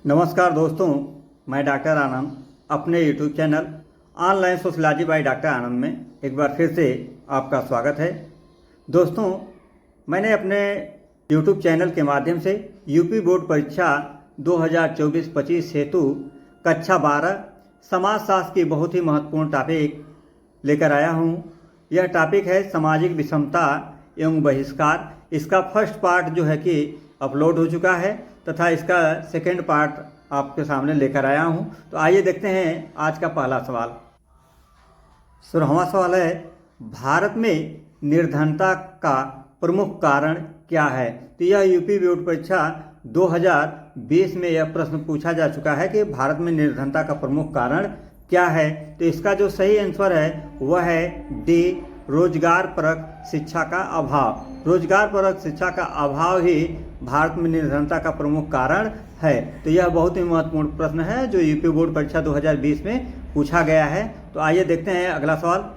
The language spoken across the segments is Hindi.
नमस्कार दोस्तों, मैं डॉक्टर आनंद अपने YouTube channel online sociology by doctor Anand में एक बार फिर से आपका स्वागत है। दोस्तों, मैंने अपने यूट्यूब चैनल के माध्यम से यूपी बोर्ड परीक्षा 2024-25 हेतु कक्षा 12 समाजशास्त्र की बहुत ही महत्वपूर्ण टॉपिक लेकर आया हूँ। यह टॉपिक है सामाजिक विषमता एवं बहिष्कार। इसका फर्स्ट पार्ट जो है कि अपलोड हो चुका है तथा इसका सेकेंड पार्ट आपके सामने लेकर आया हूं। तो आइए देखते हैं आज का पहला सवाल। 16वां सवाल है, भारत में निर्धनता का प्रमुख कारण क्या है? तो यह यूपी बोर्ड परीक्षा 2020 में यह प्रश्न पूछा जा चुका है कि भारत में निर्धनता का प्रमुख कारण क्या है। तो इसका जो सही आंसर है वह है डी, रोजगार परक शिक्षा का अभाव। रोजगार परक शिक्षा का अभाव ही भारत में निर्धनता का प्रमुख कारण है। तो यह बहुत ही महत्वपूर्ण प्रश्न है जो यूपी बोर्ड परीक्षा 2020 में पूछा गया है। तो आइए देखते हैं अगला सवाल।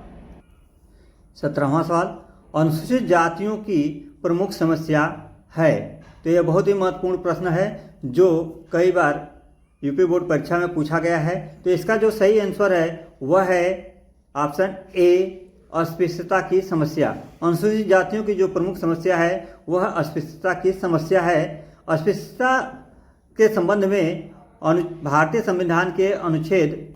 17वां सवाल, अनुसूचित जातियों की प्रमुख समस्या है। तो यह बहुत ही महत्वपूर्ण प्रश्न है जो कई बार यूपी बोर्ड परीक्षा में पूछा गया है। तो इसका जो सही आंसर है वह है ऑप्शन ए, अस्पृश्यता की समस्या। अनुसूचित जातियों की जो प्रमुख समस्या है वह अस्पृश्यता की समस्या है। अस्पृश्यता के संबंध में भारतीय संविधान के अनुच्छेद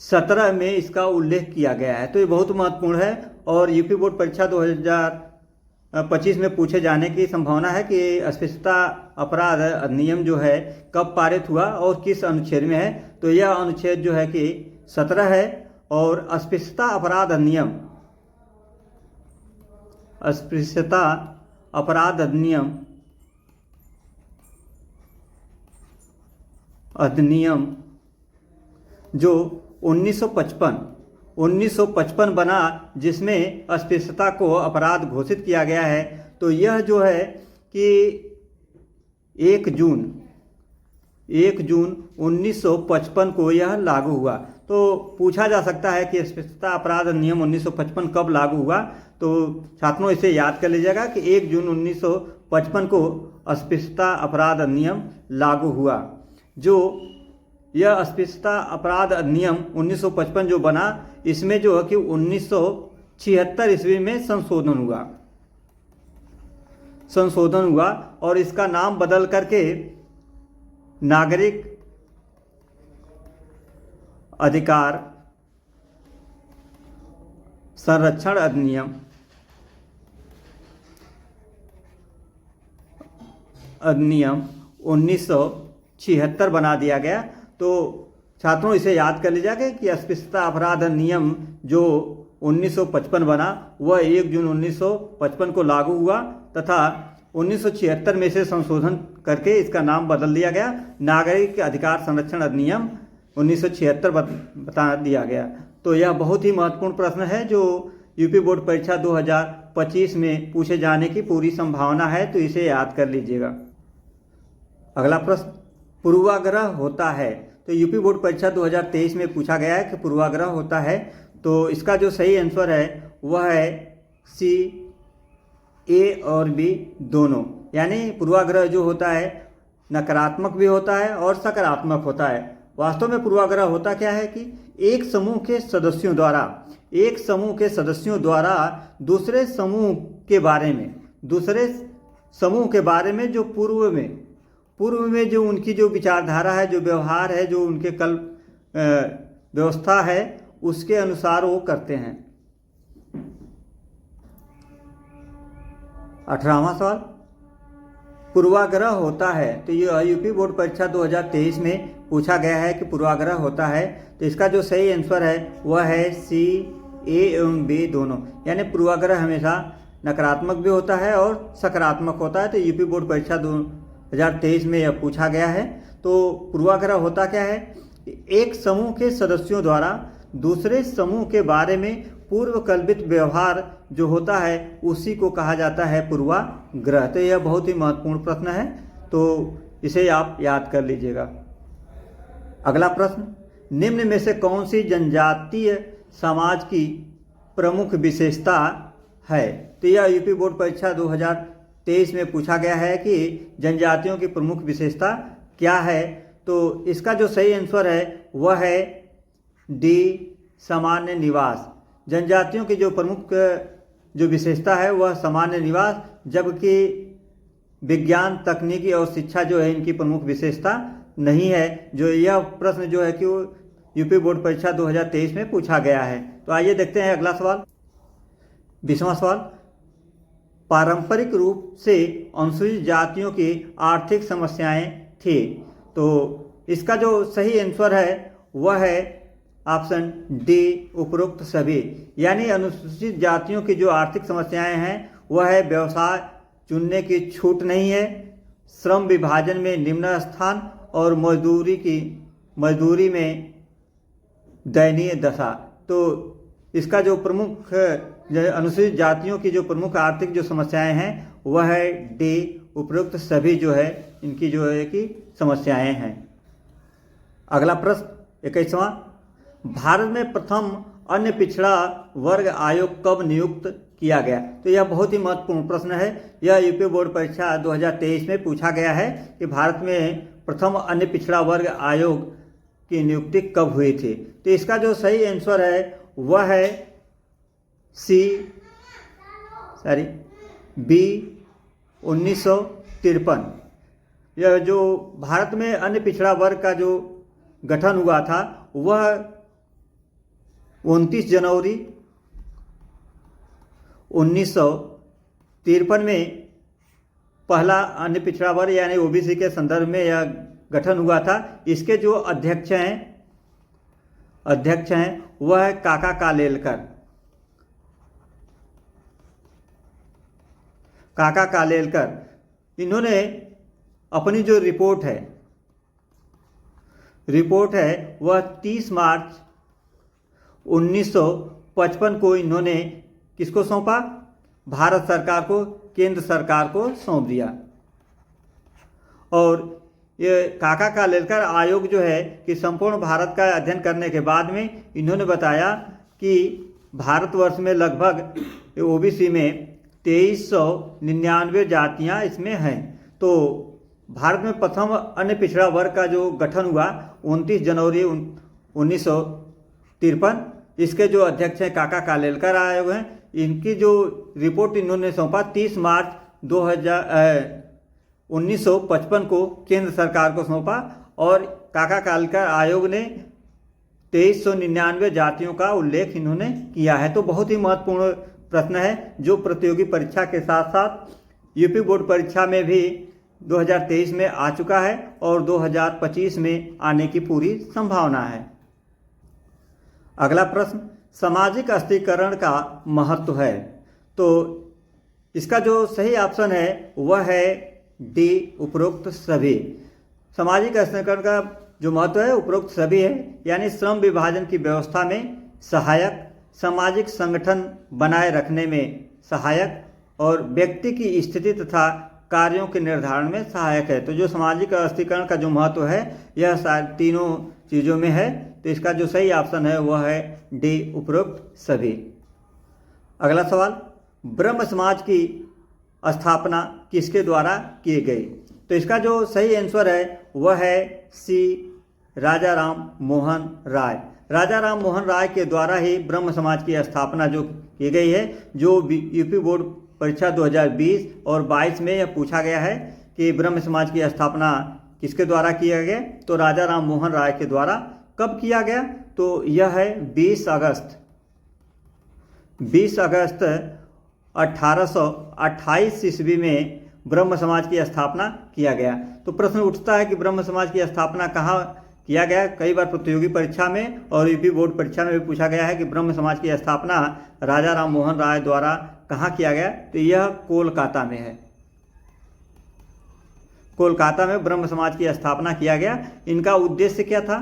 17 में इसका उल्लेख किया गया है। तो ये बहुत महत्वपूर्ण है और यूपी बोर्ड परीक्षा 2025 में पूछे जाने की संभावना है कि अस्पृश्यता अपराध अधिनियम जो है कब पारित हुआ और किस अनुच्छेद में है। तो यह अनुच्छेद जो है कि 17 है और अस्पृश्यता अपराध अधिनियम जो 1955 बना, जिसमें अस्पृश्यता को अपराध घोषित किया गया है। तो यह जो है कि 1 जून 1955 को यह लागू हुआ। तो पूछा जा सकता है कि अस्पृश्यता अपराध अधिनियम 1955 कब लागू हुआ। तो छात्रों इसे याद कर लीजिएगा कि 1 जून 1955 को अस्पृश्यता अपराध अधिनियम लागू हुआ। जो यह अस्पृश्यता अपराध अधिनियम 1955 जो बना, इसमें जो है कि 1976 ईस्वी में संशोधन हुआ और इसका नाम बदल करके नागरिक अधिकार संरक्षण अधिनियम 1976 बना दिया गया। तो छात्रों इसे याद कर लीजिएगा कि अस्पृश्यता अपराध अधिनियम जो 1955 बना वह 1 जून 1955 को लागू हुआ तथा 1976 में से संशोधन करके इसका नाम बदल दिया गया, नागरिक अधिकार संरक्षण अधिनियम 1976 बता दिया गया। तो यह बहुत ही महत्वपूर्ण प्रश्न है जो यूपी बोर्ड परीक्षा 2025 में पूछे जाने की पूरी संभावना है। तो इसे याद कर लीजिएगा। अगला प्रश्न, पूर्वाग्रह होता है। तो यूपी बोर्ड परीक्षा 2023 में पूछा गया है कि पूर्वाग्रह होता है। तो इसका जो सही आंसर है वह है सी, ए और बी दोनों। यानी पूर्वाग्रह जो होता है नकारात्मक भी होता है और सकारात्मक होता है। वास्तव में पूर्वाग्रह होता क्या है कि एक समूह के सदस्यों द्वारा दूसरे समूह के बारे में जो पूर्व में जो उनकी जो विचारधारा है, जो व्यवहार है, जो उनके कल व्यवस्था है, उसके अनुसार वो करते हैं। 18वां सवाल, पूर्वाग्रह होता है। तो ये यूपी बोर्ड परीक्षा 2023 में पूछा गया है कि पूर्वाग्रह होता है। तो इसका जो सही आंसर है वह है सी, ए एवं बी दोनों। यानी पूर्वाग्रह हमेशा नकारात्मक भी होता है और सकारात्मक होता है। तो यूपी बोर्ड परीक्षा 2023 में यह पूछा गया है। तो पूर्वाग्रह होता क्या है? एक समूह के सदस्यों द्वारा दूसरे समूह के बारे में पूर्व कल्पित व्यवहार जो होता है उसी को कहा जाता है पूर्वाग्रह। तो यह बहुत ही महत्वपूर्ण प्रश्न है, तो इसे आप याद कर लीजिएगा। अगला प्रश्न, निम्न में से कौन सी जनजातीय समाज की प्रमुख विशेषता है? तो यह यूपी बोर्ड परीक्षा 2023 में पूछा गया है कि जनजातियों की प्रमुख विशेषता क्या है। तो इसका जो सही आंसर है वह है डी, सामान्य निवास। जनजातियों की जो प्रमुख जो विशेषता है वह सामान्य निवास, जबकि विज्ञान, तकनीकी और शिक्षा जो है इनकी प्रमुख विशेषता नहीं है। जो यह प्रश्न जो है कि वो यूपी बोर्ड परीक्षा 2023 में पूछा गया है। तो आइए देखते हैं अगला सवाल। 20वां सवाल, पारंपरिक रूप से अनुसूचित जातियों की आर्थिक समस्याएं थी। तो इसका जो सही आंसर है वह है ऑप्शन डी, उपरोक्त सभी। यानी अनुसूचित जातियों की जो आर्थिक समस्याएं हैं वह है व्यवसाय चुनने की छूट नहीं है, श्रम विभाजन में निम्न स्थान और मजदूरी में दयनीय दशा। तो इसका जो प्रमुख अनुसूचित जातियों की जो प्रमुख आर्थिक जो समस्याएं हैं वह है डी, उपरोक्त सभी जो है इनकी जो है कि समस्याएं हैं। अगला प्रश्न 21वां, भारत में प्रथम अन्य पिछड़ा वर्ग आयोग कब नियुक्त किया गया। तो यह बहुत ही महत्वपूर्ण प्रश्न है। यह यूपी बोर्ड परीक्षा 2023 में पूछा गया है कि भारत में प्रथम अन्य पिछड़ा वर्ग आयोग की नियुक्ति कब हुई थी। तो इसका जो सही आंसर है वह है बी, 1953। यह जो भारत में अन्य पिछड़ा वर्ग का जो गठन हुआ था वह 29 जनवरी 1953 में पहला अन्य पिछड़ा वर्ग यानी ओबीसी के संदर्भ में यह गठन हुआ था। इसके जो अध्यक्ष हैं वह है काका कालेलकर। इन्होंने अपनी जो रिपोर्ट है वह 30 मार्च 1955 को इन्होंने किसको सौंपा, भारत सरकार को, केंद्र सरकार को सौंप दिया। और ये काका कालेलकर आयोग जो है कि संपूर्ण भारत का अध्ययन करने के बाद में इन्होंने बताया कि भारतवर्ष में लगभग ओबीसी में 2399 जातियां इसमें हैं। तो भारत में प्रथम अन्य पिछड़ा वर्ग का जो गठन हुआ 29 जनवरी 1953। इसके जो अध्यक्ष हैं काका कालेलकर आयोग हैं। इनकी जो रिपोर्ट इन्होंने सौंपा 30 मार्च 1955 को केंद्र सरकार को सौंपा। और काका कालेलकर आयोग ने 2399 जातियों का उल्लेख इन्होंने किया है। तो बहुत ही महत्वपूर्ण प्रश्न है जो प्रतियोगी परीक्षा के साथ साथ यूपी बोर्ड परीक्षा में भी 2023 में आ चुका है और 2025 में आने की पूरी संभावना है। अगला प्रश्न, सामाजिक अस्थिकरण का महत्व है। तो इसका जो सही ऑप्शन है वह है डी, उपरोक्त सभी। सामाजिक अस्थिकरण का जो महत्व है उपरोक्त सभी है। यानी श्रम विभाजन की व्यवस्था में सहायक, सामाजिक संगठन बनाए रखने में सहायक और व्यक्ति की स्थिति तथा कार्यों के निर्धारण में सहायक है। तो जो सामाजिक अस्थिकरण का जो महत्व है यह तीनों चीज़ों में है। तो इसका जो सही ऑप्शन है वह है डी, उपरोक्त सभी। अगला सवाल, ब्रह्म समाज की स्थापना किसके द्वारा की गई। तो इसका जो सही आंसर है वह है सी, राजा राम मोहन राय। राजा राम मोहन राय के द्वारा ही ब्रह्म समाज की स्थापना जो की गई है। जो यूपी बोर्ड परीक्षा 2020 और 22 में यह पूछा गया है कि ब्रह्म समाज की स्थापना किसके द्वारा किया गया। तो राजा राम मोहन राय के द्वारा। कब किया गया, तो यह है 20 अगस्त 1828 ईस्वी में ब्रह्म समाज की स्थापना किया गया। तो प्रश्न उठता है कि ब्रह्म समाज की स्थापना कहाँ किया गया। कई बार प्रतियोगी परीक्षा में और यूपी बोर्ड परीक्षा में भी पूछा गया है कि ब्रह्म समाज की स्थापना राजा राम मोहन राय द्वारा कहाँ किया गया। तो यह कोलकाता में है। कोलकाता में ब्रह्म समाज की स्थापना किया गया। इनका उद्देश्य क्या था,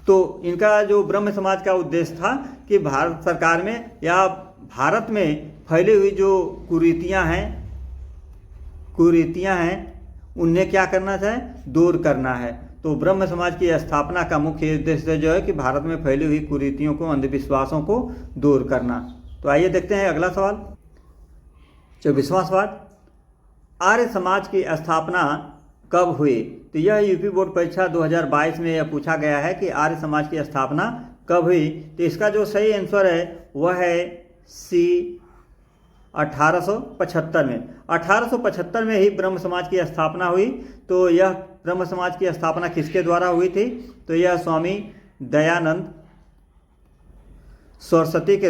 तो इनका जो ब्रह्म समाज का उद्देश्य था कि भारत सरकार में या भारत में फैली हुई जो कुरीतियां हैं उन्हें क्या करना है, दूर करना है। तो ब्रह्म समाज की स्थापना का मुख्य उद्देश्य जो है कि भारत में फैली हुई कुरीतियों को, अंधविश्वासों को दूर करना। तो आइए देखते हैं अगला सवाल। 24वां सवाल, आर्य समाज की स्थापना कब हुई? तो यह यूपी बोर्ड परीक्षा 2022 में यह पूछा गया है कि आर्य समाज की स्थापना कब हुई। तो इसका जो सही आंसर है वह है सी 1875 में। 1875 में ही ब्रह्म समाज की स्थापना हुई। तो यह ब्रह्म समाज की स्थापना किसके द्वारा हुई थी? तो यह स्वामी दयानंद सरस्वती के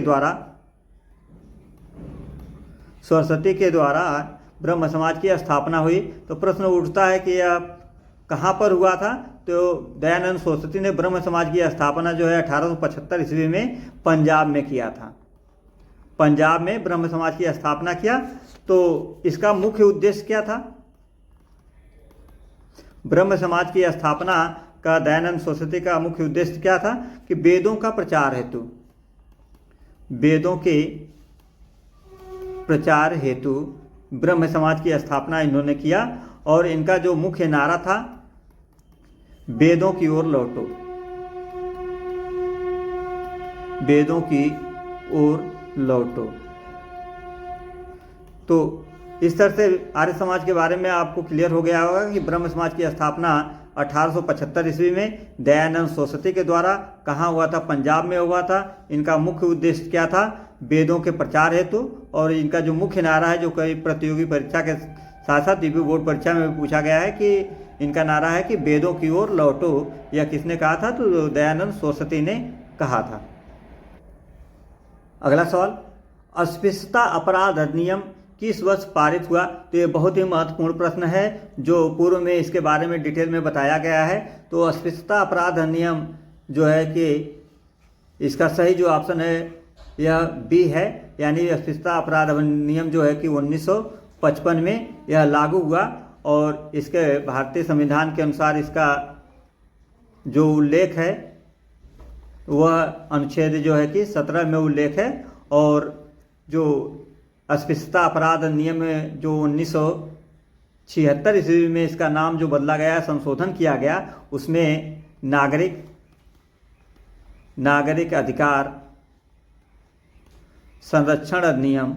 द्वारा ब्रह्म समाज की स्थापना हुई। तो प्रश्न उठता है कि यह कहाँ पर हुआ था? तो दयानंद सरस्वती ने ब्रह्म समाज की स्थापना जो है 1875 ईस्वी में पंजाब में किया था। पंजाब में ब्रह्म समाज की स्थापना किया। तो इसका मुख्य उद्देश्य क्या था? ब्रह्म समाज की स्थापना का दयानंद सरस्वती का मुख्य उद्देश्य क्या था? कि वेदों का प्रचार हेतु, वेदों के प्रचार हेतु ब्रह्म समाज की स्थापना इन्होंने किया। और इनका जो मुख्य नारा था, वेदों की ओर लौटो, वेदों की ओर लौटो। तो इस तरह से आर्य समाज के बारे में आपको क्लियर हो गया होगा कि ब्रह्म समाज की स्थापना 1875 ईस्वी में दयानंद सरस्वती के द्वारा कहाँ हुआ था? पंजाब में हुआ था। इनका मुख्य उद्देश्य क्या था? वेदों के प्रचार हेतु। और इनका जो मुख्य नारा है, जो कई प्रतियोगी परीक्षा के साथ साथ यूपी बोर्ड परीक्षा में भी पूछा गया है, कि इनका नारा है कि वेदों की ओर लौटो। यह किसने कहा था? तो दयानंद सरस्वती ने कहा था। अगला सवाल, अस्पृश्यता अपराध अधिनियम किस वर्ष पारित हुआ? तो ये बहुत ही महत्वपूर्ण प्रश्न है, जो पूर्व में इसके बारे में डिटेल में बताया गया है। तो अस्पृश्यता अपराध अधिनियम जो है कि इसका सही जो ऑप्शन है यह बी है, यानी अस्पृश्यता अपराध अधिनियम जो है कि 1955 में यह लागू हुआ। और इसके भारतीय संविधान के अनुसार इसका जो उल्लेख है वह अनुच्छेद जो है कि 17 में उल्लेख है। और जो अस्पृश्यता अपराध नियम जो 1976 ईस्वी में इसका नाम जो बदला गया, संशोधन किया गया, उसमें नागरिक अधिकार संरक्षण अधिनियम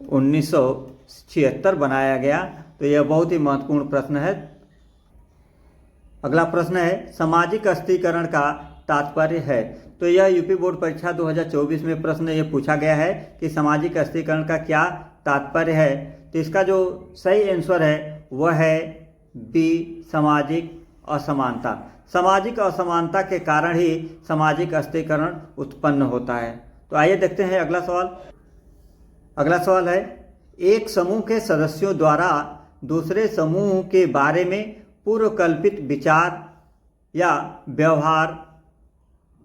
1976 बनाया गया। तो यह बहुत ही महत्वपूर्ण प्रश्न है। अगला प्रश्न है, सामाजिक स्त्रीकरण का तात्पर्य है? तो यह यूपी बोर्ड परीक्षा 2024 में प्रश्न ये पूछा गया है कि सामाजिक स्त्रीकरण का क्या तात्पर्य है। तो इसका जो सही आंसर है वह है बी, सामाजिक असमानता। सामाजिक असमानता के कारण ही सामाजिक स्त्रीकरण उत्पन्न होता है। तो आइए देखते हैं अगला सवाल। अगला सवाल है, एक समूह के सदस्यों द्वारा दूसरे समूह के बारे में पूर्व कल्पित विचार या व्यवहार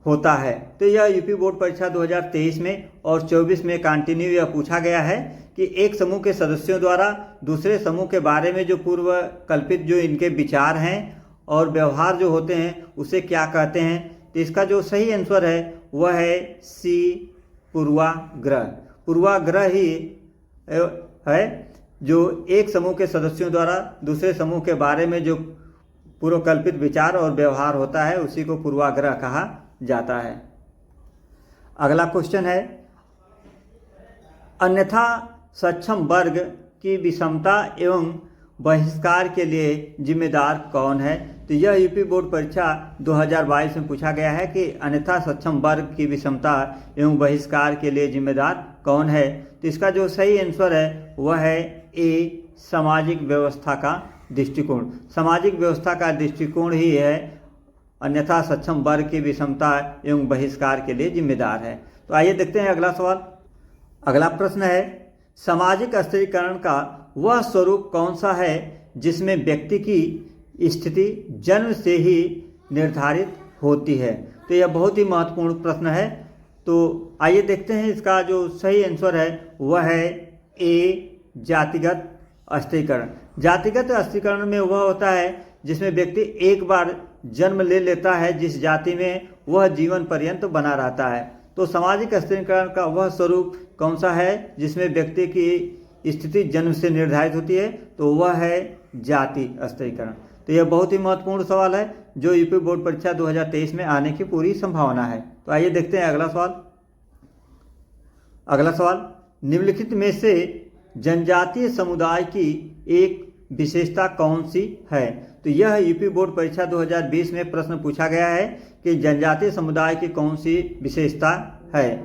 होता है। तो यह यूपी बोर्ड परीक्षा 2023 में और 24 में कंटिन्यू यह पूछा गया है कि एक समूह के सदस्यों द्वारा दूसरे समूह के बारे में जो पूर्व कल्पित जो इनके विचार हैं और व्यवहार जो होते हैं उसे क्या कहते हैं। तो इसका जो सही आंसर है वह है सी, पूर्वाग्रह। पूर्वाग्रह ही है जो एक समूह के सदस्यों द्वारा दूसरे समूह के बारे में जो पूर्वकल्पित विचार और व्यवहार होता है उसी को पूर्वाग्रह कहा जाता है। अगला क्वेश्चन है, अन्यथा सक्षम वर्ग की विषमता एवं बहिष्कार के लिए जिम्मेदार कौन है। तो यह यूपी बोर्ड परीक्षा 2022 में पूछा गया है कि अन्यथा सक्षम वर्ग की विषमता एवं बहिष्कार के लिए जिम्मेदार कौन है। तो इसका जो सही आंसर है वह है ए, सामाजिक व्यवस्था का दृष्टिकोण। सामाजिक व्यवस्था का दृष्टिकोण ही है अन्यथा सक्षम वर्ग की विषमता एवं बहिष्कार के लिए जिम्मेदार है। तो आइए देखते हैं अगला सवाल। अगला प्रश्न है, सामाजिक स्त्रीकरण का वह स्वरूप कौन सा है जिसमें व्यक्ति की स्थिति जन्म से ही निर्धारित होती है। तो यह बहुत ही महत्वपूर्ण प्रश्न है। तो आइए देखते हैं इसका जो सही आंसर है वह है ए, जातिगत स्त्रीकरण। जातिगत स्त्रीकरण में वह होता है जिसमें व्यक्ति एक बार जन्म ले लेता है जिस जाति में वह जीवन पर्यंत बना रहता है। तो सामाजिक स्त्रीकरण का वह स्वरूप कौन सा है जिसमें व्यक्ति की स्थिति जन्म से निर्धारित होती है। तो वह है जाति स्त्रीकरण। तो यह बहुत ही महत्वपूर्ण सवाल है जो यूपी बोर्ड परीक्षा 2023 में आने की पूरी संभावना है। तो आइए देखते हैं अगला सवाल। अगला सवाल, निम्नलिखित में से जनजातीय समुदाय की एक विशेषता कौन सी है? तो यह यूपी बोर्ड परीक्षा 2020 में प्रश्न पूछा गया है कि जनजातीय समुदाय की कौन सी विशेषता है।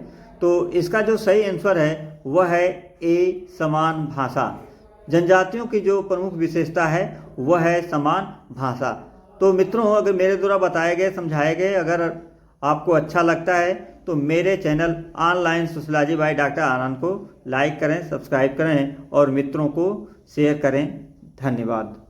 तो इसका जो सही आंसर है वह है ए, समान भाषा। जनजातियों की जो प्रमुख विशेषता है वह है समान भाषा। तो मित्रों, अगर मेरे द्वारा बताए गए समझाए गए अगर आपको अच्छा लगता है तो मेरे channel online sociology by doctor Anand को लाइक करें, सब्सक्राइब करें और मित्रों को शेयर करें। धन्यवाद।